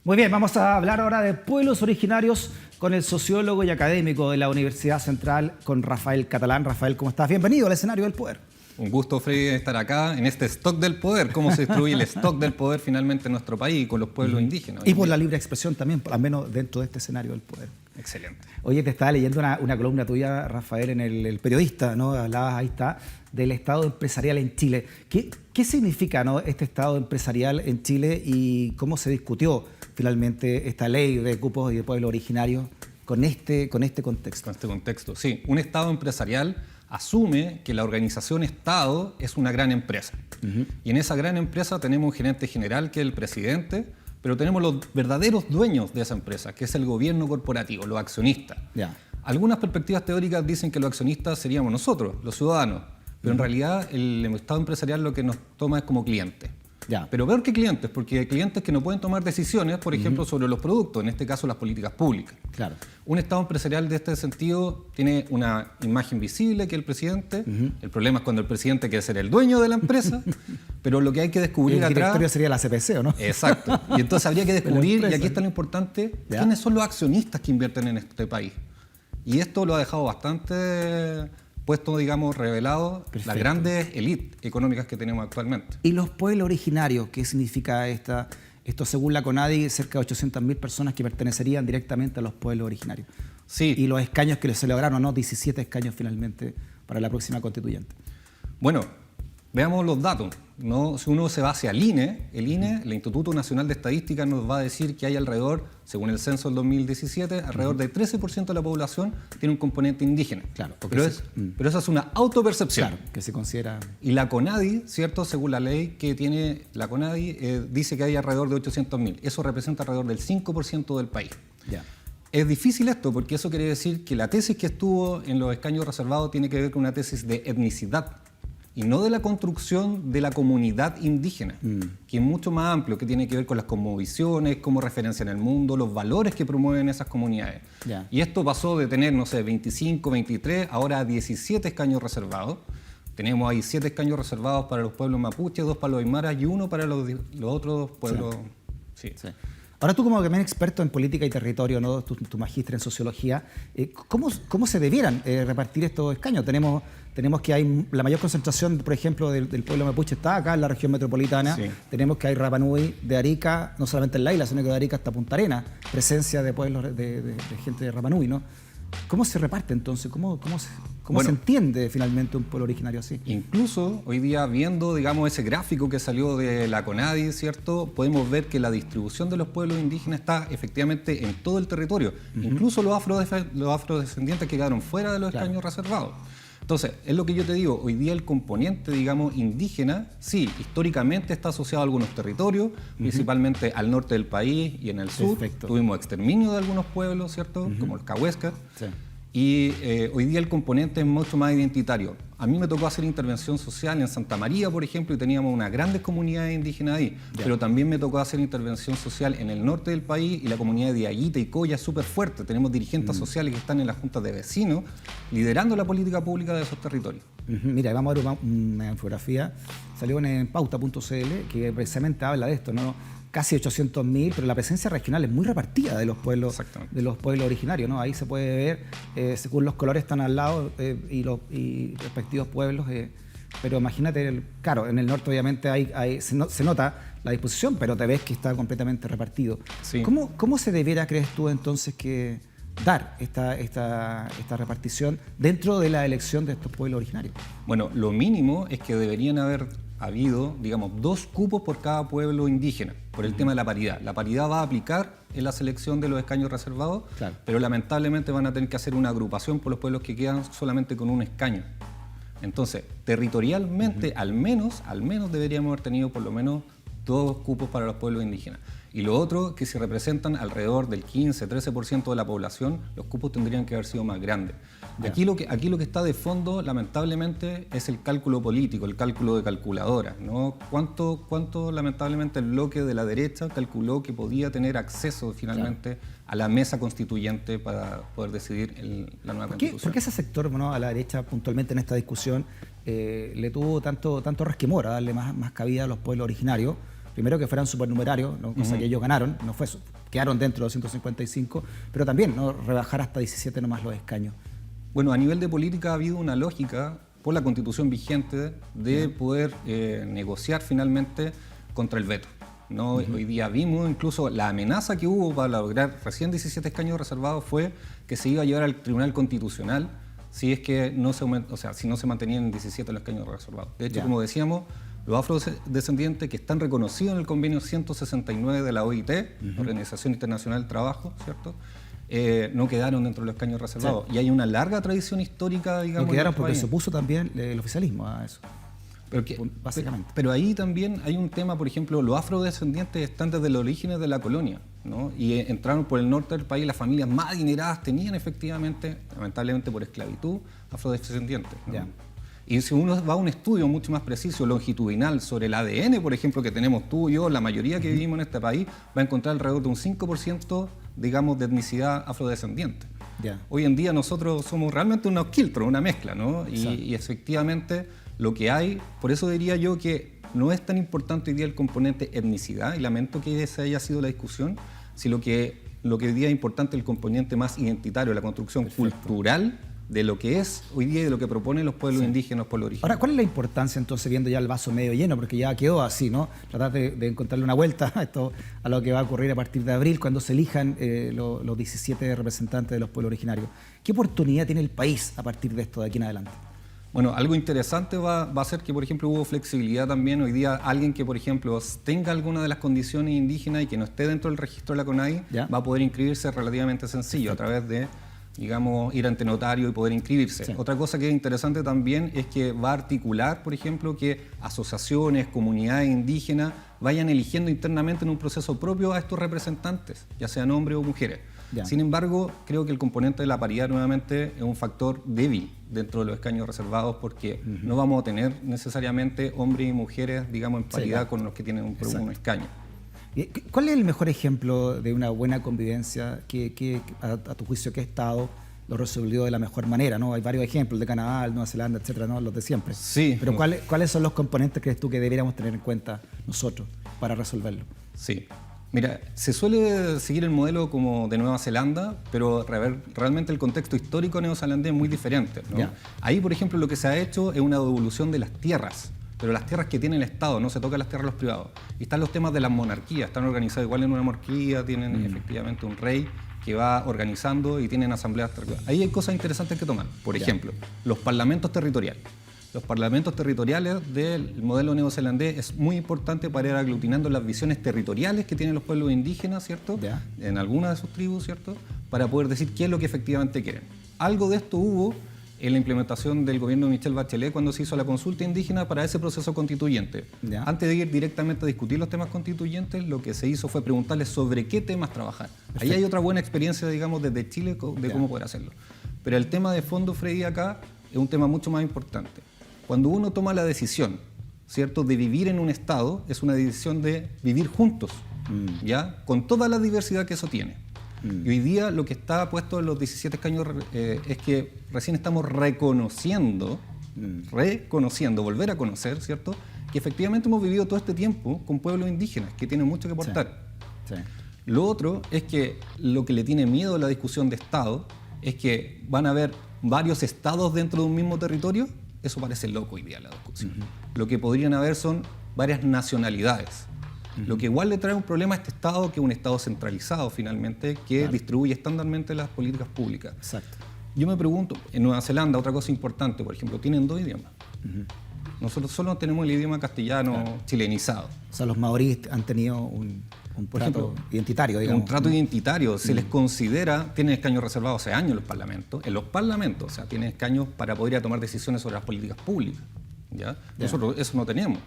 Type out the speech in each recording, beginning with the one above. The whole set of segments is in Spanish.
Muy bien, vamos a hablar ahora de pueblos originarios con el sociólogo y académico de la Universidad Central, con Rafael Catalán. Rafael, ¿cómo estás? Bienvenido al escenario del poder. Un gusto, Freddy, estar acá en este stock del poder. ¿Cómo se distribuye el stock del poder finalmente en nuestro país con los pueblos indígenas? Y por la libre expresión también, al menos dentro de este escenario del poder. Excelente. Oye, te estaba leyendo una columna tuya, Rafael, en el Periodista, ¿no? Hablabas, ahí está, del Estado empresarial en Chile. ¿Qué significa, ¿no?, este Estado empresarial en Chile y cómo se discutió finalmente esta ley de cupos y de pueblos originarios con este contexto? Con este contexto, sí. Un Estado empresarial asume que la organización Estado es una gran empresa. Y en esa gran empresa tenemos un gerente general, que es el presidente, pero tenemos los verdaderos dueños de esa empresa, que es el gobierno corporativo, los accionistas. Ya. Algunas perspectivas teóricas dicen que los accionistas seríamos nosotros, los ciudadanos, pero en realidad el Estado empresarial lo que nos toma es como cliente. Ya. Pero peor que clientes, porque hay clientes que no pueden tomar decisiones, por ejemplo, sobre los productos, en este caso las políticas públicas. Claro. Un Estado empresarial de este sentido tiene una imagen visible, que es el presidente. El problema es cuando el presidente quiere ser el dueño de la empresa, pero lo que hay que descubrir El atrás... directorio sería la CPC, ¿o no? Exacto. Y entonces habría que descubrir, y aquí está lo importante, ¿Ya? quiénes son los accionistas que invierten en este país. Y esto lo ha dejado bastante puesto, digamos, revelado. Perfecto. Las grandes élites económicas que tenemos actualmente. ¿Y los pueblos originarios? ¿Qué significa esto? Según la CONADI, cerca de 800.000 personas que pertenecerían directamente a los pueblos originarios. Sí. Y los escaños que se lograron, ¿no? 17 escaños finalmente para la próxima constituyente. Bueno, veamos los datos, ¿no? Si uno se va hacia el INE, el Instituto Nacional de Estadística nos va a decir que hay alrededor, según el censo del 2017, alrededor del 13% de la población tiene un componente indígena. Claro, pero esa es una autopercepción. Claro, que se considera... Y la CONADI, ¿cierto? Según la ley que tiene la CONADI, dice que hay alrededor de 800.000. Eso representa alrededor del 5% del país. Ya. Es difícil esto, porque eso quiere decir que la tesis que estuvo en los escaños reservados tiene que ver con una tesis de etnicidad y no de la construcción de la comunidad indígena, que es mucho más amplio, que tiene que ver con las cosmovisiones, cómo referencian el mundo, los valores que promueven esas comunidades. Ya. Y esto pasó de tener, no sé, 25, 23, ahora a 17 escaños reservados. Tenemos ahí 7 escaños reservados para los pueblos mapuches, 2 para los aymaras y 1 para los otros pueblos. Sí. Sí. Ahora tú, como también experto en política y territorio, ¿no? Tu magíster en sociología, ¿cómo se debieran repartir estos escaños? Tenemos que hay la mayor concentración, por ejemplo, del pueblo mapuche está acá en la región metropolitana. Sí. Tenemos que hay Rapa Nui de Arica, no solamente en la isla, sino que de Arica hasta Punta Arenas, presencia de pueblos de gente de Rapa Nui, ¿no? ¿Cómo se reparte entonces? ¿Cómo se entiende finalmente un pueblo originario así? Incluso hoy día, viendo, digamos, ese gráfico que salió de la CONADI, ¿cierto? Podemos ver que la distribución de los pueblos indígenas está efectivamente en todo el territorio. Incluso los afrodescendientes que quedaron fuera de los escaños reservados. Entonces, es lo que yo te digo, hoy día el componente, digamos, indígena, sí, históricamente está asociado a algunos territorios, principalmente al norte del país y en el sur. Perfecto. Tuvimos exterminio de algunos pueblos, ¿cierto? Como el Cahuéscar. Sí. Y hoy día el componente es mucho más identitario. A mí me tocó hacer intervención social en Santa María, por ejemplo, y teníamos unas grandes comunidades indígenas ahí. Ya. Pero también me tocó hacer intervención social en el norte del país, y la comunidad de Aguita y Coya es súper fuerte. Tenemos dirigentes sociales que están en las juntas de vecinos liderando la política pública de esos territorios. Mira, vamos a ver una infografía. Salió en pauta.cl que precisamente habla de esto, ¿no? Casi 800.000, pero la presencia regional es muy repartida de los pueblos originarios, ¿no? Ahí se puede ver, según los colores están al lado y respectivos pueblos, pero imagínate, claro, en el norte obviamente se nota la disposición, pero te ves que está completamente repartido. Sí. ¿Cómo se debiera, crees tú, entonces, que dar esta repartición dentro de la elección de estos pueblos originarios? Bueno, lo mínimo es que deberían haber habido, digamos, 2 cupos por cada pueblo indígena, por el tema de la paridad. La paridad va a aplicar en la selección de los escaños reservados, claro, pero lamentablemente van a tener que hacer una agrupación por los pueblos que quedan solamente con un escaño. Entonces, territorialmente, al menos deberíamos haber tenido por lo menos 2 cupos para los pueblos indígenas. Y lo otro, que si representan alrededor del 15-13% de la población, los cupos tendrían que haber sido más grandes. Aquí lo que está de fondo, lamentablemente, es el cálculo político, el cálculo de calculadora, ¿no? ¿Cuánto lamentablemente el bloque de la derecha calculó que podía tener acceso finalmente a la mesa constituyente para poder decidir la nueva constitución? ¿Por qué ese sector, bueno, a la derecha puntualmente en esta discusión le tuvo tanto resquemor a darle más cabida a los pueblos originarios? primero que fueran supernumerarios, ¿no? Cosa que ellos ganaron, no fue, quedaron dentro de los 155, pero también, ¿no? Rebajar hasta 17 nomás los escaños. Bueno, a nivel de política ha habido una lógica por la Constitución vigente de poder negociar finalmente contra el veto, ¿no? Hoy día vimos incluso la amenaza que hubo para lograr recién 17 escaños reservados fue que se iba a llevar al Tribunal Constitucional si es que no se si no se mantenían 17 los escaños reservados. De hecho, como decíamos, los afrodescendientes que están reconocidos en el convenio 169 de la OIT, Organización Internacional del Trabajo, ¿cierto? No quedaron dentro de los escaños reservados. Sí. Y hay una larga tradición histórica, digamos. No quedaron porque se opuso también el oficialismo a eso. Básicamente. Pero ahí también hay un tema, por ejemplo, los afrodescendientes están desde los orígenes de la colonia, ¿no? Y entraron por el norte del país, las familias más adineradas tenían efectivamente, lamentablemente por esclavitud, afrodescendientes, ¿no? Yeah. Y si uno va a un estudio mucho más preciso, longitudinal, sobre el ADN, por ejemplo, que tenemos tú y yo, la mayoría que vivimos en este país, va a encontrar alrededor de un 5%, digamos, de etnicidad afrodescendiente. Yeah. Hoy en día nosotros somos realmente unos quiltros, una mezcla, ¿no? Y efectivamente lo que hay, por eso diría yo que no es tan importante hoy día el componente etnicidad, y lamento que esa haya sido la discusión, sino que lo que hoy día es importante es el componente más identitario, la construcción cultural de lo que es hoy día y de lo que proponen los pueblos indígenas, los pueblos originarios. Ahora, ¿cuál es la importancia entonces, viendo ya el vaso medio lleno, porque ya quedó así, ¿no? Tratar de encontrarle una vuelta a lo que va a ocurrir a partir de abril, cuando se elijan los 17 representantes de los pueblos originarios. ¿Qué oportunidad tiene el país a partir de esto de aquí en adelante? Bueno, algo interesante va a ser que, por ejemplo, hubo flexibilidad también. Hoy día alguien que, por ejemplo, tenga alguna de las condiciones indígenas y que no esté dentro del registro de la CONADI, va a poder inscribirse relativamente sencillo. Perfecto. A través de, digamos, ir ante notario y poder inscribirse. Sí. Otra cosa que es interesante también es que va a articular, por ejemplo, que asociaciones, comunidades indígenas vayan eligiendo internamente en un proceso propio a estos representantes, ya sean hombres o mujeres. Ya. Sin embargo, creo que el componente de la paridad nuevamente es un factor débil dentro de los escaños reservados, porque no vamos a tener necesariamente hombres y mujeres, digamos, en paridad con los que tienen un escaño. ¿Cuál es el mejor ejemplo de una buena convivencia que a tu juicio, qué Estado lo resolvió de la mejor manera, ¿no? Hay varios ejemplos de Canadá, Nueva Zelanda, etcétera, ¿no? Los de siempre. Sí. Pero ¿cuáles son los componentes crees tú que deberíamos tener en cuenta nosotros para resolverlo? Sí. Mira, se suele seguir el modelo como de Nueva Zelanda, pero realmente el contexto histórico neozelandés es muy diferente, ¿no? Ahí, por ejemplo, lo que se ha hecho es una devolución de las tierras, pero las tierras que tiene el Estado, no se tocan las tierras de los privados. Y están los temas de las monarquías, están organizadas igual en una monarquía, tienen efectivamente un rey que va organizando y tienen asambleas territoriales. Ahí hay cosas interesantes que tomar. Por ejemplo, los parlamentos territoriales. Los parlamentos territoriales del modelo neozelandés es muy importante para ir aglutinando las visiones territoriales que tienen los pueblos indígenas, ¿cierto? En algunas de sus tribus, ¿cierto? Para poder decir qué es lo que efectivamente quieren. Algo de esto hubo en la implementación del gobierno de Michelle Bachelet cuando se hizo la consulta indígena para ese proceso constituyente. Antes de ir directamente a discutir los temas constituyentes, lo que se hizo fue preguntarles sobre qué temas trabajar. Perfecto. Ahí hay otra buena experiencia, digamos, desde Chile de cómo poder hacerlo. Pero el tema de fondo, Freddy, acá es un tema mucho más importante. Cuando uno toma la decisión, ¿cierto?, de vivir en un Estado, es una decisión de vivir juntos, ¿ya? Con toda la diversidad que eso tiene. Y hoy día lo que está puesto en los 17 escaños es que recién estamos reconociendo, volver a conocer, ¿cierto?, que efectivamente hemos vivido todo este tiempo con pueblos indígenas que tienen mucho que aportar. Sí. Sí. Lo otro es que lo que le tiene miedo a la discusión de Estado es que van a haber varios estados dentro de un mismo territorio. Eso parece loco hoy día la discusión. Lo que podrían haber son varias nacionalidades. Lo que igual le trae un problema a este Estado, que es un Estado centralizado finalmente, que distribuye estándarmente las políticas públicas. Exacto. Yo me pregunto, en Nueva Zelanda, otra cosa importante, por ejemplo, tienen 2 idiomas. Nosotros solo tenemos el idioma castellano chilenizado. O sea, los maoríes han tenido un trato identitario, digamos. Un trato identitario. Se les considera, tienen escaños reservados hace años en los parlamentos, o sea, tienen escaños para poder ir a tomar decisiones sobre las políticas públicas. ¿Ya? Nosotros eso no tenemos.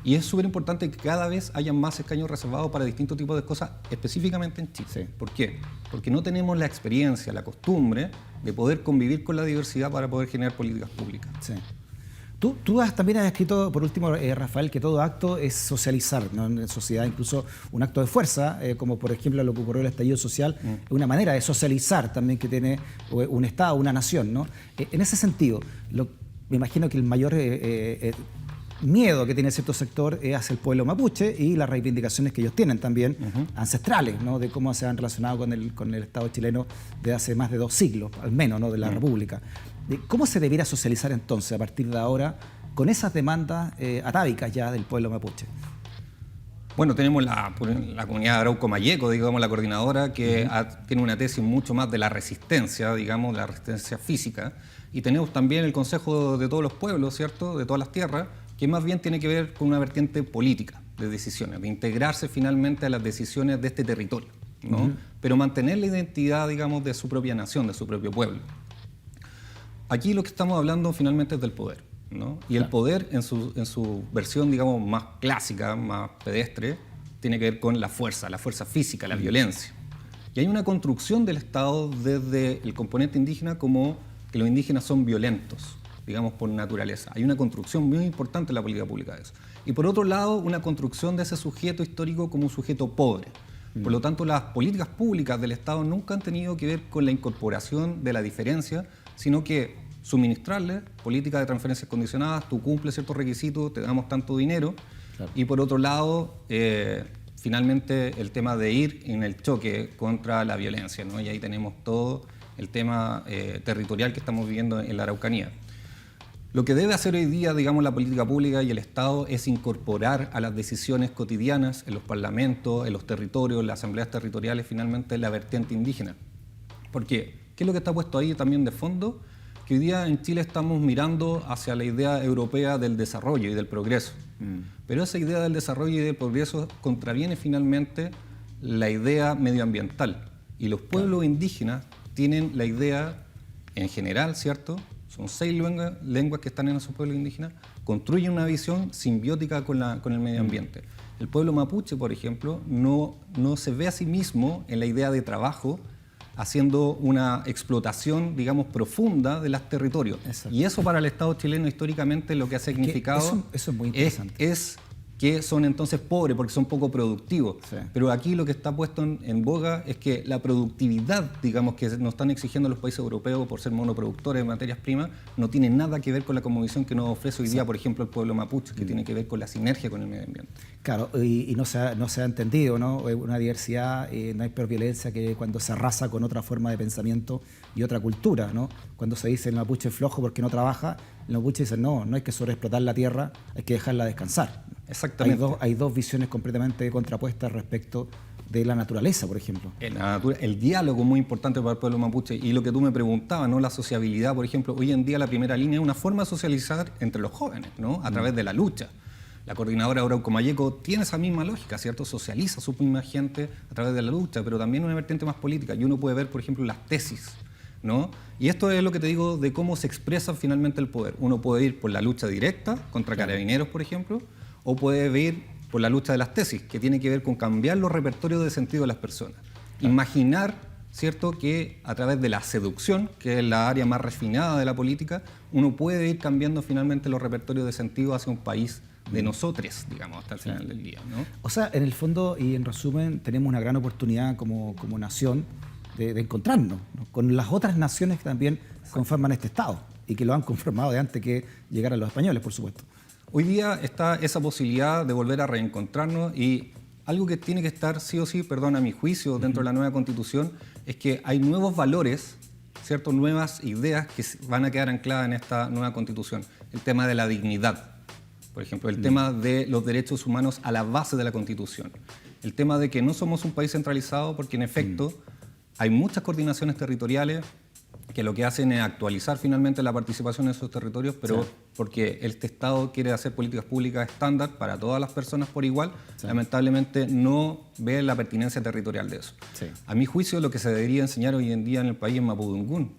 Y es súper importante que cada vez haya más escaños reservados para distintos tipos de cosas, específicamente en Chile. Sí. ¿Por qué? Porque no tenemos la experiencia, la costumbre de poder convivir con la diversidad para poder generar políticas públicas. Sí. Tú también has escrito, por último, Rafael, que todo acto es socializar, ¿no? En sociedad, incluso un acto de fuerza, como por ejemplo lo que ocurrió en el estallido social, es una manera de socializar también que tiene un Estado, una nación, ¿no? En ese sentido, me imagino que el mayor miedo que tiene cierto sector hacia el pueblo mapuche y las reivindicaciones que ellos tienen también ancestrales, ¿no? De cómo se han relacionado con el Estado chileno de hace más de 2 siglos, al menos, ¿no? De la República. ¿Cómo se debiera socializar entonces a partir de ahora con esas demandas atávicas ya del pueblo mapuche? Bueno, tenemos la comunidad Arauco Mayeco, digamos, la coordinadora, que tiene una tesis mucho más de la resistencia, digamos, la resistencia física. Y tenemos también el Consejo de todos los pueblos, ¿cierto?, de todas las tierras, que más bien tiene que ver con una vertiente política de decisiones, de integrarse finalmente a las decisiones de este territorio, ¿no? Pero mantener la identidad, digamos, de su propia nación, de su propio pueblo. Aquí lo que estamos hablando finalmente es del poder, ¿no? Y el poder en su versión, digamos, más clásica, más pedestre, tiene que ver con la fuerza física, la violencia. Y hay una construcción del Estado desde el componente indígena como que los indígenas son violentos, digamos, por naturaleza. Hay una construcción muy importante en la política pública de eso. Y por otro lado, una construcción de ese sujeto histórico como un sujeto pobre. Por lo tanto, las políticas públicas del Estado nunca han tenido que ver con la incorporación de la diferencia, sino que suministrarle políticas de transferencias condicionadas, tú cumples ciertos requisitos, te damos tanto dinero. Claro. Y por otro lado, finalmente el tema de ir en el choque contra la violencia, ¿no? Y ahí tenemos todo el tema territorial que estamos viviendo en la Araucanía. Lo que debe hacer hoy día, digamos, la política pública y el Estado es incorporar a las decisiones cotidianas en los parlamentos, en los territorios, en las asambleas territoriales, finalmente la vertiente indígena. ¿Por qué? ¿Qué es lo que está puesto ahí también de fondo? Que hoy día en Chile estamos mirando hacia la idea europea del desarrollo y del progreso. Pero esa idea del desarrollo y del progreso contraviene finalmente la idea medioambiental. Y los pueblos indígenas tienen la idea, en general, ¿cierto? Son 6 lenguas que están en esos pueblos indígenas, construyen una visión simbiótica con el medio ambiente. El pueblo mapuche, por ejemplo, no se ve a sí mismo en la idea de trabajo haciendo una explotación, digamos, profunda de los territorios. Exacto. Y eso para el Estado chileno históricamente lo que ha significado eso es muy interesante. Es que son entonces pobres porque son poco productivos. Sí. Pero aquí lo que está puesto en boga es que la productividad, digamos, que nos están exigiendo los países europeos por ser monoproductores de materias primas, no tiene nada que ver con la cosmovisión que nos ofrece hoy día, por ejemplo, el pueblo mapuche, que tiene que ver con la sinergia con el medio ambiente. Claro, y no se ha entendido, ¿no? Una diversidad, no hay peor violencia que cuando se arrasa con otra forma de pensamiento y otra cultura, ¿no? Cuando se dice el mapuche es flojo porque no trabaja, el mapuche dice no hay que sobreexplotar la tierra, hay que dejarla descansar. Exactamente. Hay dos visiones completamente contrapuestas respecto de la naturaleza, por ejemplo. El diálogo muy importante para el pueblo mapuche y lo que tú me preguntabas, ¿no? La sociabilidad, por ejemplo, hoy en día la primera línea es una forma de socializar entre los jóvenes, ¿no? A través de la lucha. La coordinadora Arauco Mayeco tiene esa misma lógica, ¿cierto? Socializa a su misma gente a través de la lucha, pero también una vertiente más política. Y uno puede ver, por ejemplo, las tesis, ¿no? Y esto es lo que te digo de cómo se expresa finalmente el poder. Uno puede ir por la lucha directa contra carabineros, por ejemplo, o puede ir por la lucha de las tesis, que tiene que ver con cambiar los repertorios de sentido de las personas. Imaginar, ¿cierto?, que a través de la seducción, que es la área más refinada de la política, uno puede ir cambiando finalmente los repertorios de sentido hacia un país de nosotros, digamos, hasta el final del día, ¿no? O sea, en el fondo y en resumen, tenemos una gran oportunidad como nación de encontrarnos, ¿no? Con las otras naciones que también conforman este Estado y que lo han conformado de antes que llegaran los españoles, por supuesto. Hoy día está esa posibilidad de volver a reencontrarnos y algo que tiene que estar sí o sí, perdón, a mi juicio, dentro de la nueva Constitución, es que hay nuevos valores, ¿cierto? Nuevas ideas que van a quedar ancladas en esta nueva Constitución. El tema de la dignidad, por ejemplo, el tema de los derechos humanos a la base de la Constitución. El tema de que no somos un país centralizado porque, en efecto, hay muchas coordinaciones territoriales que lo que hacen es actualizar finalmente la participación en esos territorios, pero porque este Estado quiere hacer políticas públicas estándar para todas las personas por igual, lamentablemente no ve la pertinencia territorial de eso. A mi juicio, lo que se debería enseñar hoy en día en el país es mapudungún,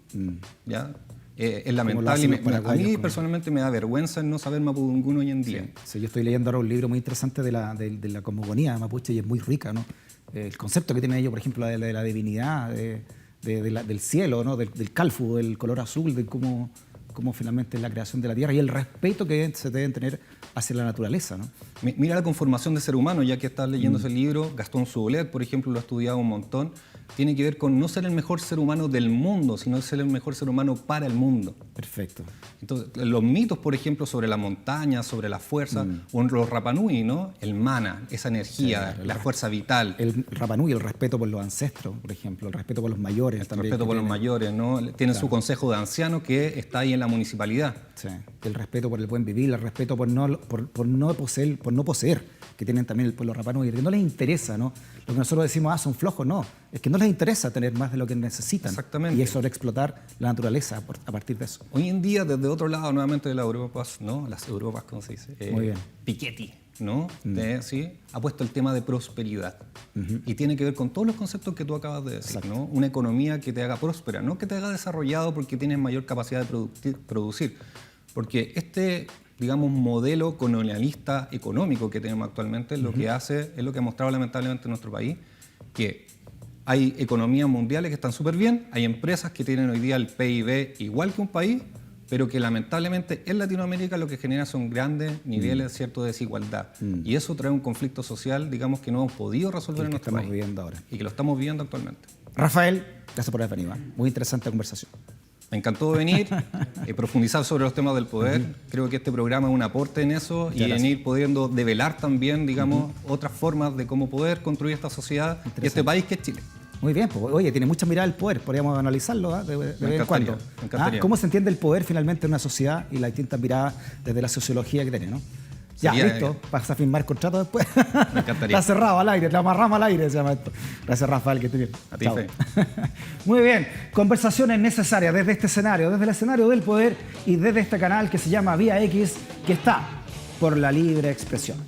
¿ya? Es lamentable. A mí personalmente me da vergüenza no saber mapudungún hoy en día. Sí, yo estoy leyendo ahora un libro muy interesante de la cosmogonía mapuche y es muy rica, ¿no? El concepto que tienen ellos, por ejemplo, de la divinidad, del cielo, ¿no? del calfu, del color azul, de cómo finalmente es la creación de la tierra y el respeto que se deben tener hacia la naturaleza, ¿no? Mira la conformación del ser humano, ya que estás leyendo ese libro. Gastón Soulet, por ejemplo, lo ha estudiado un montón. tiene que ver con no ser el mejor ser humano del mundo, sino ser el mejor ser humano para el mundo. Perfecto. Entonces, los mitos, por ejemplo, sobre la montaña, sobre la fuerza, o en los Rapa Nui, ¿no? El mana, esa energía, la fuerza vital. El Rapa Nui, el respeto por los ancestros, por ejemplo, el respeto por los mayores. El también, respeto por los mayores, ¿no? Tiene su consejo de ancianos que está ahí en la municipalidad. Sí. El respeto por el buen vivir, el respeto por no poseer, que tienen también el pueblo Rapa Nui, que no les interesa, ¿no? Lo que nosotros decimos, son flojos, no. Es que no les interesa tener más de lo que necesitan. Exactamente. Y es sobreexplotar la naturaleza a partir de eso. Hoy en día, desde otro lado, nuevamente de las Europas, ¿no? Las Europas, ¿cómo se dice? Muy bien. Piketty, ¿no? ¿Sí? Ha puesto el tema de prosperidad. Y tiene que ver con todos los conceptos que tú acabas de decir, ¿no? Una economía que te haga próspera, no que te haga desarrollado porque tienes mayor capacidad de producir. Porque este, digamos, modelo colonialista económico que tenemos actualmente lo que hace, es lo que ha mostrado lamentablemente en nuestro país, que hay economías mundiales que están súper bien, hay empresas que tienen hoy día el PIB igual que un país, pero que lamentablemente en Latinoamérica lo que genera son grandes niveles cierto, de desigualdad. Y eso trae un conflicto social, digamos, que no hemos podido resolver en nuestro país. Viviendo ahora. Y que lo estamos viviendo actualmente. Rafael, gracias por haber venido. Muy interesante la conversación. Me encantó venir, profundizar sobre los temas del poder. Creo que este programa es un aporte en eso y en ir pudiendo develar también, digamos, otras formas de cómo poder construir esta sociedad y este país que es Chile. Muy bien, pues, oye, tiene mucha mirada el poder, podríamos analizarlo de vez en cuando. Me encantaría. ¿Cómo se entiende el poder finalmente en una sociedad y las distintas miradas desde la sociología que tiene, ¿no? Ya, listo, vas a firmar contrato después. Me encantaría. Está cerrado al aire, te amarramos al aire, se llama esto. Gracias, Rafael, que estés bien. A ti, Fe. Muy bien, conversaciones necesarias desde este escenario, desde el escenario del poder y desde este canal que se llama Vía X, que está por la libre expresión.